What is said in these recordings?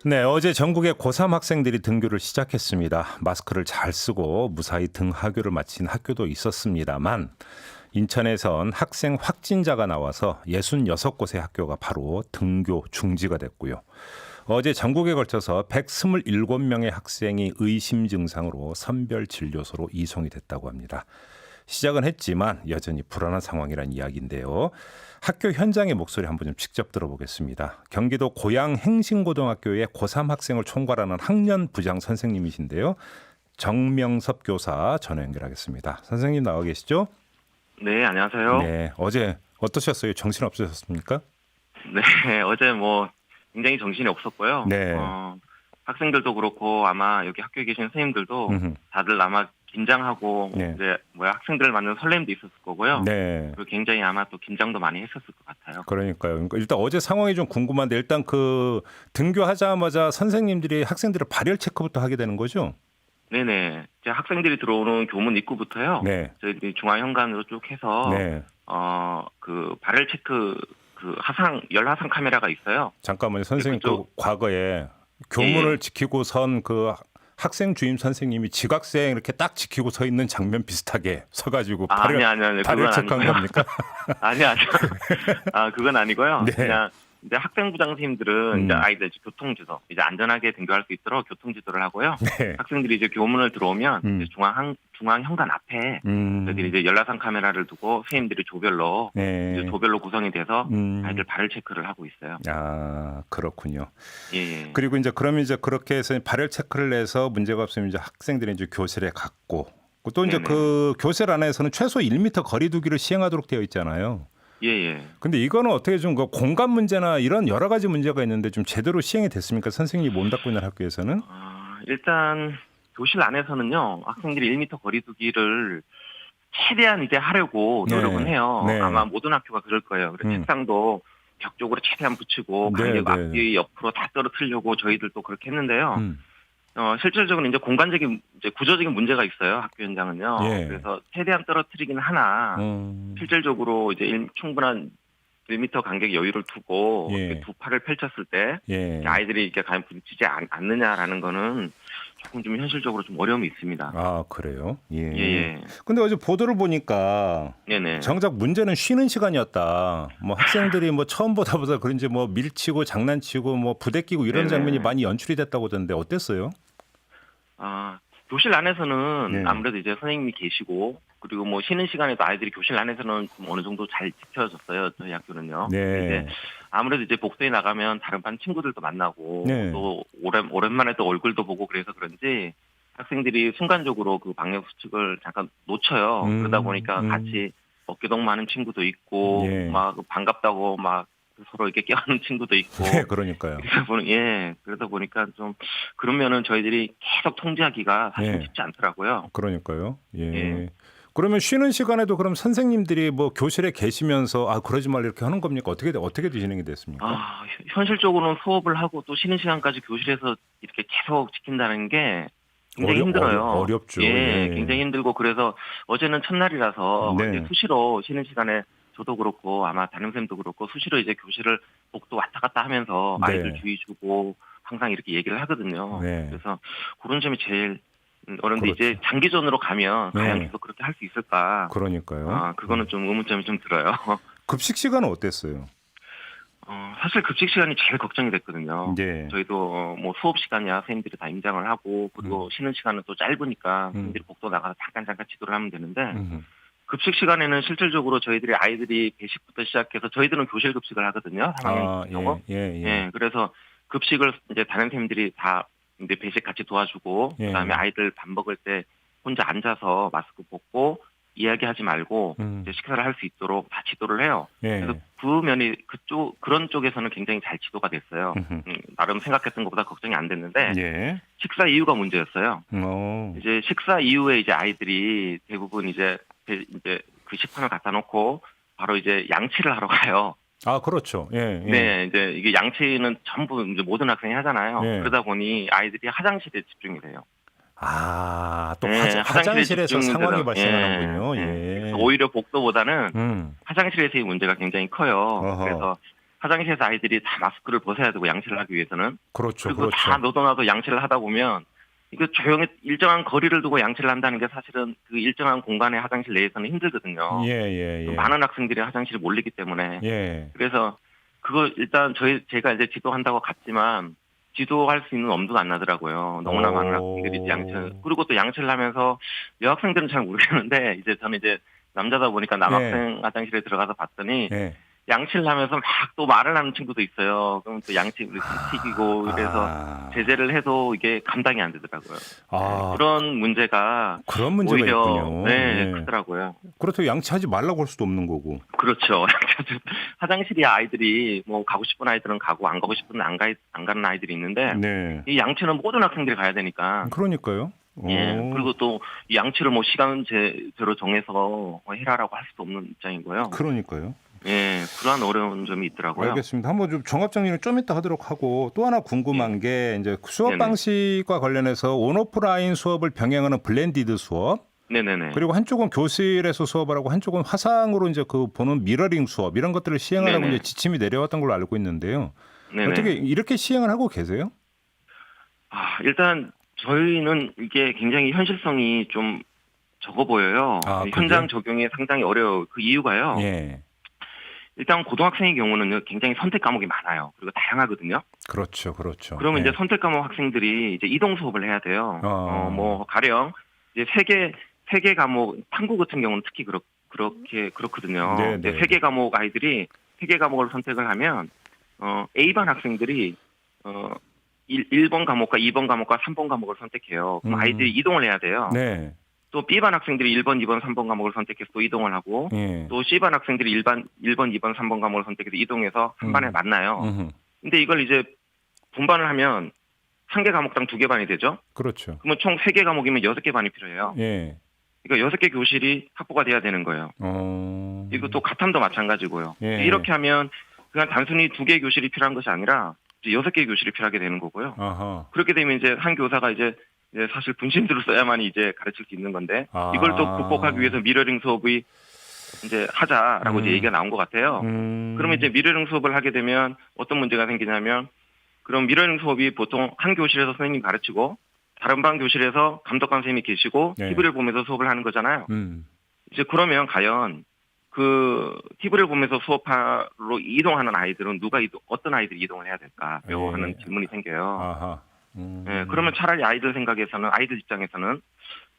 네, 어제 전국의 고3 학생들이 등교를 시작했습니다. 마스크를 잘 쓰고 무사히 등하교를 마친 학교도 있었습니다만 인천에선 학생 확진자가 나와서 66곳의 학교가 바로 등교 중지가 됐고요. 어제 전국에 걸쳐서 127명의 학생이 의심 증상으로 선별진료소로 이송이 됐다고 합니다. 시작은 했지만 여전히 불안한 상황이라는 이야기인데요. 학교 현장의 목소리 한번 좀 직접 들어보겠습니다. 경기도 고양 행신고등학교의 고3 학생을 총괄하는 학년 부장 선생님이신데요. 정명섭 교사 전화 연결하겠습니다. 선생님 나와 계시죠? 네, 안녕하세요. 네, 어제 어떠셨어요? 정신 없으셨습니까? 네, 어제 뭐 굉장히 정신이 없었고요. 네. 학생들도 그렇고 아마 여기 학교에 계신 선생님들도 음흠. 다들 아마 긴장하고 네. 이제 학생들을 만나는 설렘도 있었을 거고요. 네. 그리고 굉장히 아마 또 긴장도 많이 했었을 것 같아요. 그러니까요. 그러니까 일단 어제 상황이 좀 궁금한데 일단 그 등교하자마자 선생님들이 학생들을 발열 체크부터 하게 되는 거죠? 네네. 이제 학생들이 들어오는 교문 입구부터요. 네. 저희들이 중앙 현관으로 쭉 해서 네. 그 발열 체크 그 열화상 카메라가 있어요. 잠깐만요. 선생님 그 그쪽- 과거에 교문을 예. 지키고 선 그 학생 주임 선생님이 지각생 이렇게 딱 지키고 서 있는 장면 비슷하게 서가지고 발열 아니. 발열 그건 체크한 아니고요. 겁니까? 아니. 그건 아니고요. 네. 그냥 이제 학생부장 선생님들은 이제 음. 아이들 이제 교통지도, 이제 안전하게 등교할 수 있도록 교통지도를 하고요. 네. 학생들이 이제 교문을 들어오면 이제 중앙 현관 앞에 저희들이 이제 열화상 카메라를 두고 선생님들이 조별로 네. 이제 조별로 구성이 돼서 음. 아이들 발열 체크를 하고 있어요. 아, 그렇군요. 예. 그리고 이제 그러면 이제 그렇게 해서 발열 체크를 해서 문제가 없으면 이제 학생들이 이제 교실에 갔고 또 이제 네네. 그 교실 안에서는 최소 1m 거리 두기를 시행하도록 되어 있잖아요. 예. 근데 이거는 어떻게 좀 그 공간 문제나 이런 여러 가지 문제가 있는데 좀 제대로 시행이 됐습니까? 선생님이 몸 닦고 있는 학교에서는? 일단 교실 안에서는요, 학생들이 1m 거리 두기를 최대한 이제 하려고 노력은 네. 해요. 네. 아마 모든 학교가 그럴 거예요. 그래서 책상도 벽 쪽으로 최대한 붙이고 네, 간격 네. 앞뒤 옆으로 다 떨어뜨리려고 저희들도 그렇게 했는데요. 음. 실질적으로 이제 공간적인 이제 구조적인 문제가 있어요. 학교 현장은요. 예. 그래서 최대한 떨어뜨리긴 하나 실질적으로 이제 충분한 1m 간격 여유를 두고 예. 이렇게 두 팔을 펼쳤을 때 예. 아이들이 이렇게 과연 부딪히지 않느냐라는 거는 조금 좀 현실적으로 좀 어려움이 있습니다. 아, 그래요? 예. 예. 근데 어제 보도를 보니까 네네. 정작 문제는 쉬는 시간이었다. 뭐 학생들이 뭐 처음 보다 그런지 뭐 밀치고 장난치고 뭐 부대끼고 이런 네네. 장면이 많이 연출이 됐다고 하던데 어땠어요? 교실 안에서는 네. 아무래도 이제 선생님이 계시고 그리고 뭐 쉬는 시간에도 아이들이 교실 안에서는 좀 어느 정도 잘 지켜졌어요. 저희 학교는요. 네. 이제 아무래도 이제 복도에 나가면 다른 반 친구들도 만나고 네. 또 오랜만에 또 얼굴도 보고 그래서 그런지 학생들이 순간적으로 그 방역 수칙을 잠깐 놓쳐요. 그러다 보니까 같이 어깨동무하는 친구도 있고 예. 막 반갑다고 막 서로 이렇게 껴안는 친구도 있고 네, 그러니까요. 그러다 보니까 좀 그러면은 저희들이 계속 통제하기가 사실 예. 쉽지 않더라고요. 그러니까요. 예. 예. 그러면 쉬는 시간에도 그럼 선생님들이 뭐 교실에 계시면서 그러지 말라 이렇게 하는 겁니까? 어떻게 진행이 됐습니까? 현실적으로는 수업을 하고 또 쉬는 시간까지 교실에서 이렇게 계속 지킨다는 게 굉장히 힘들어요. 어렵죠. 예, 예. 굉장히 힘들고 그래서 어제는 첫날이라서 네. 이제 수시로 쉬는 시간에 저도 그렇고 아마 다른 쌤도 그렇고 수시로 이제 교실을 복도 왔다 갔다 하면서 네. 아이들 주의 주고 항상 이렇게 얘기를 하거든요. 네. 그래서 그런 점이 제일 어려운데 그렇죠. 이제 장기전으로 가면 네. 과연 계속 그렇게 할 수 있을까? 그러니까요. 그거는 좀 의문점이 좀 들어요. 급식 시간은 어땠어요? 사실 급식 시간이 제일 걱정이 됐거든요. 네. 저희도 뭐 수업 시간이야 선생님들이 다 임장을 하고 그리고 쉬는 시간은 또 짧으니까 선생님들이 복도 나가서 잠깐 지도를 하면 되는데 급식 시간에는 실질적으로 저희들이 아이들이 배식부터 시작해서 저희들은 교실 급식을 하거든요. 3학년 경우. 예. 그래서 급식을 이제 다른 선생님들이 다 이제 배식 같이 도와주고 예. 그다음에 아이들 밥 먹을 때 혼자 앉아서 마스크 벗고 이야기하지 말고 이제 식사를 할 수 있도록 다 지도를 해요. 예. 그래서 그 면이 그런 쪽에서는 굉장히 잘 지도가 됐어요. 나름 생각했던 것보다 걱정이 안 됐는데 예. 식사 이후가 문제였어요. 이제 식사 이후에 이제 아이들이 대부분 이제 그 식판을 갖다 놓고 바로 이제 양치를 하러 가요. 그렇죠. 예. 네, 이제 이게 양치는 전부 이제 모든 학생이 하잖아요. 예. 그러다 보니 아이들이 화장실에 집중이 돼요. 또 네, 화장실에서 집중이 상황이 돼서. 발생하는군요. 예. 예. 그래서 오히려 복도보다는 화장실에서의 문제가 굉장히 커요. 어허. 그래서 화장실에서 아이들이 다 마스크를 벗어야 되고 양치를 하기 위해서는. 그렇죠. 그리고 그렇죠. 다 너도나도 양치를 하다 보면 이거 조용히 일정한 거리를 두고 양치를 한다는 게 사실은 그 일정한 공간의 화장실 내에서는 힘들거든요. 예. 많은 학생들이 화장실에 몰리기 때문에. 예. 그래서 그거 일단 제가 이제 지도한다고 갔지만 지도할 수 있는 엄두가 안 나더라고요. 너무나 많은 학생들이 이제 양치를. 그리고 또 양치를 하면서 여학생들은 잘 모르겠는데 이제 저는 이제 남자다 보니까 남학생 화장실에 들어가서 봤더니 예. 양치를 하면서 막 또 말을 하는 친구도 있어요. 그럼 또 양치를 튀기고 이래서 제재를 해도 이게 감당이 안 되더라고요. 그런 문제가 오히려 있군요. 크더라고요. 그렇다고 양치하지 말라고 할 수도 없는 거고. 그렇죠. 화장실이 아이들이 뭐 가고 싶은 아이들은 가고 안 가고 싶은 안 가는 아이들이 있는데 네. 이 양치는 모든 학생들이 가야 되니까. 그러니까요. 예. 그리고 또 이 양치를 뭐 시간제로 정해서 해라라고 할 수도 없는 입장이고요. 그러니까요. 예, 그러한 어려운 점이 있더라고요. 알겠습니다. 한번 좀 종합 정리는 좀 이따 하도록 하고 또 하나 궁금한 게 이제 수업 네네. 방식과 관련해서 온오프라인 수업을 병행하는 블렌디드 수업. 네네네. 그리고 한쪽은 교실에서 수업을 하고 한쪽은 화상으로 이제 그 보는 미러링 수업 이런 것들을 시행하라고 네네. 이제 지침이 내려왔던 걸로 알고 있는데요. 네네. 어떻게 이렇게 시행을 하고 계세요? 일단 저희는 이게 굉장히 현실성이 좀 적어 보여요. 현장 적용이 상당히 어려워요. 그 이유가요. 예. 일단 고등학생의 경우는 굉장히 선택 과목이 많아요. 그리고 다양하거든요. 그렇죠. 그러면 이제 선택 과목 학생들이 이제 이동 수업을 해야 돼요. 뭐 가령 이제 세 개 과목 탐구 같은 경우는 특히 그렇거든요. 세 개 과목 아이들이 세 개 과목을 선택을 하면 A반 학생들이 1번 과목과 2번 과목과 3번 과목을 선택해요. 그럼 아이들이 이동을 해야 돼요. 네. 또 B반 학생들이 1번, 2번, 3번 과목을 선택해서 또 이동을 하고 또 C반 학생들이 1번, 2번, 3번 과목을 선택해서 이동해서 한 반에 만나요. 근데 이걸 이제 분반을 하면 한 개 과목당 2개 반이 되죠. 그렇죠. 그러면 총 3개 과목이면 6개 반이 필요해요. 예. 그러니까 6개 교실이 확보가 돼야 되는 거예요. 이거 또 가탐도 마찬가지고요. 예. 이렇게 하면 그냥 단순히 2개 교실이 필요한 것이 아니라 이제 6개 교실이 필요하게 되는 거고요. 그렇게 되면 이제 한 교사가 이제 사실 분신술을 써야만이 이제 가르칠 수 있는 건데 이걸 또 극복하기 위해서 미러링 수업이 이제 하자라고 이제 얘기가 나온 것 같아요. 그러면 이제 미러링 수업을 하게 되면 어떤 문제가 생기냐면 그럼 미러링 수업이 보통 한 교실에서 선생님이 가르치고 다른 반 교실에서 감독관 선생님이 계시고 TV를 보면서 수업을 하는 거잖아요. 이제 그러면 과연 그 TV를 보면서 수업하러 이동하는 아이들은 어떤 아이들이 이동을 해야 될까요? 하는 질문이 생겨요. 그러면 차라리 아이들 입장에서는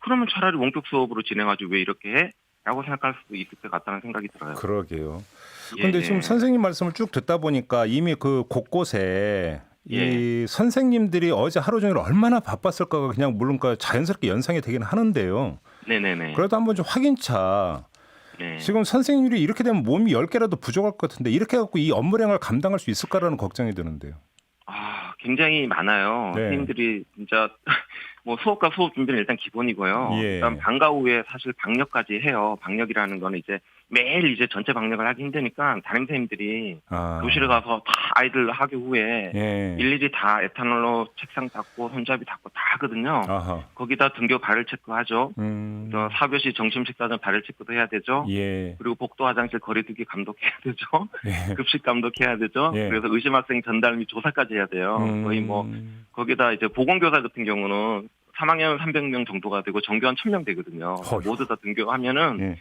그러면 차라리 원격 수업으로 진행하지 왜 이렇게 해? 라고 생각할 수도 있을 것 같다는 생각이 들어요. 그러게요. 그런데 지금 선생님 말씀을 쭉 듣다 보니까 이미 그 곳곳에 이 선생님들이 어제 하루 종일 얼마나 바빴을까가 그냥 물론 자연스럽게 연상이 되긴 하는데요. 네네네. 그래도 한번 좀 확인차. 지금 선생님들이 이렇게 되면 몸이 10개라도 부족할 것 같은데 이렇게 해갖고 이 업무량을 감당할 수 있을까라는 걱정이 드는데요. 굉장히 많아요. 선생님들이 진짜 뭐 수업과 수업 준비는 일단 기본이고요. 그다음 방과 후에 사실 방역까지 해요. 방역이라는 거는 이제 매일 이제 전체 방역을 하기 힘드니까 담임 선생님들이 교실에 가서 다 아이들 학교 후에 일일이 다 에탄올로 책상 닦고 손잡이 닦고 다 하거든요. 거기다 등교 발열 체크하죠. 또 4교시 점심 식사 전 발열 체크도 해야 되죠. 그리고 복도 화장실 거리두기 감독해야 되죠. 급식 감독해야 되죠. 그래서 의심 학생 전달 및 조사까지 해야 돼요. 거의 뭐 거기다 이제 보건교사 같은 경우는 3학년 300명 정도가 되고 정규한 1000명 되거든요. 모두 다 등교하면은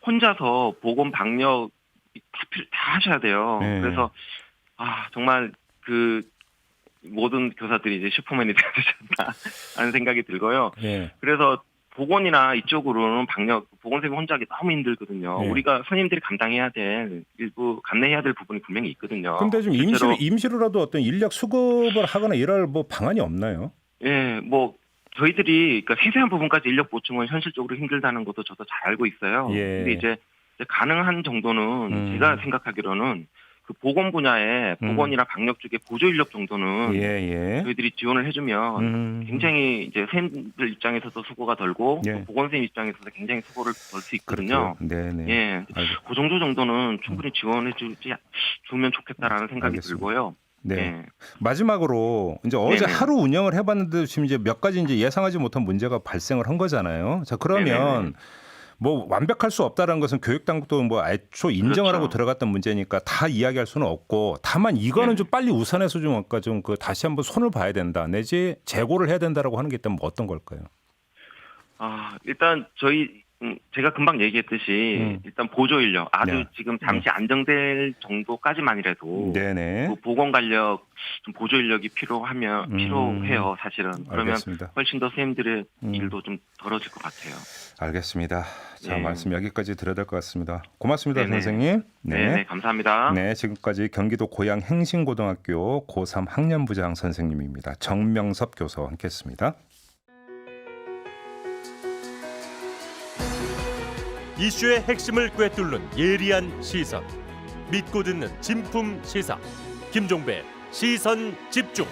혼자서 보건 방역 다 하셔야 돼요. 그래서 정말 그 모든 교사들이 이제 슈퍼맨이 되야 되지 않나 하는 생각이 들고요. 그래서 보건이나 이쪽으로는 보건생이 혼자 하기 너무 힘들거든요. 우리가 선생님들이 감당해야 될 일부 감내해야 될 부분이 분명히 있거든요. 근데 좀 임시로라도 어떤 인력 수급을 하거나 이럴 뭐 방안이 없나요? 뭐 저희들이 그러니까 세세한 부분까지 인력 보충은 현실적으로 힘들다는 것도 저도 잘 알고 있어요. 근데 이제 가능한 정도는 제가 생각하기로는 그 보건 분야에 보건이나 방역 쪽에 보조 인력 정도는 저희들이 지원을 해주면 굉장히 이제 선생님들 입장에서도 수고가 덜고 또 보건생님 입장에서도 굉장히 수고를 덜 수 있거든요. 그 정도는 충분히 지원해 주면 좋겠다라는 생각이 들고요. 마지막으로 이제 어제 하루 운영을 해봤는데 지금 이제 몇 가지 이제 예상하지 못한 문제가 발생을 한 거잖아요. 자 그러면 뭐 완벽할 수 없다는 것은 교육 당국도 뭐 애초 인정을 하고 그렇죠. 들어갔던 문제니까 다 이야기할 수는 없고 다만 이거는 네. 좀 빨리 우선해서 좀 아까 좀 그 다시 한번 손을 봐야 된다 내지 재고를 해야 된다라고 하는 게 있다면 어떤 걸까요? 일단 제가 금방 얘기했듯이 일단 보조 인력 아주 네. 지금 잠시 안정될 정도까지만이라도 네네. 그 보건 관력 좀 보조 인력이 필요해요 사실은. 그러면 알겠습니다. 훨씬 더 선생님들의 일도 좀 덜어질 것 같아요. 알겠습니다. 자, 네. 말씀 여기까지 드려야 될 것 같습니다. 고맙습니다, 네네. 선생님. 네, 감사합니다. 네, 지금까지 경기도 고양 행신고등학교 고3 학년부장 선생님입니다. 정명섭 교수와 함께했습니다. 이슈의 핵심을 꿰뚫는 예리한 시선, 믿고 듣는 진품 시사 김종배 시선 집중.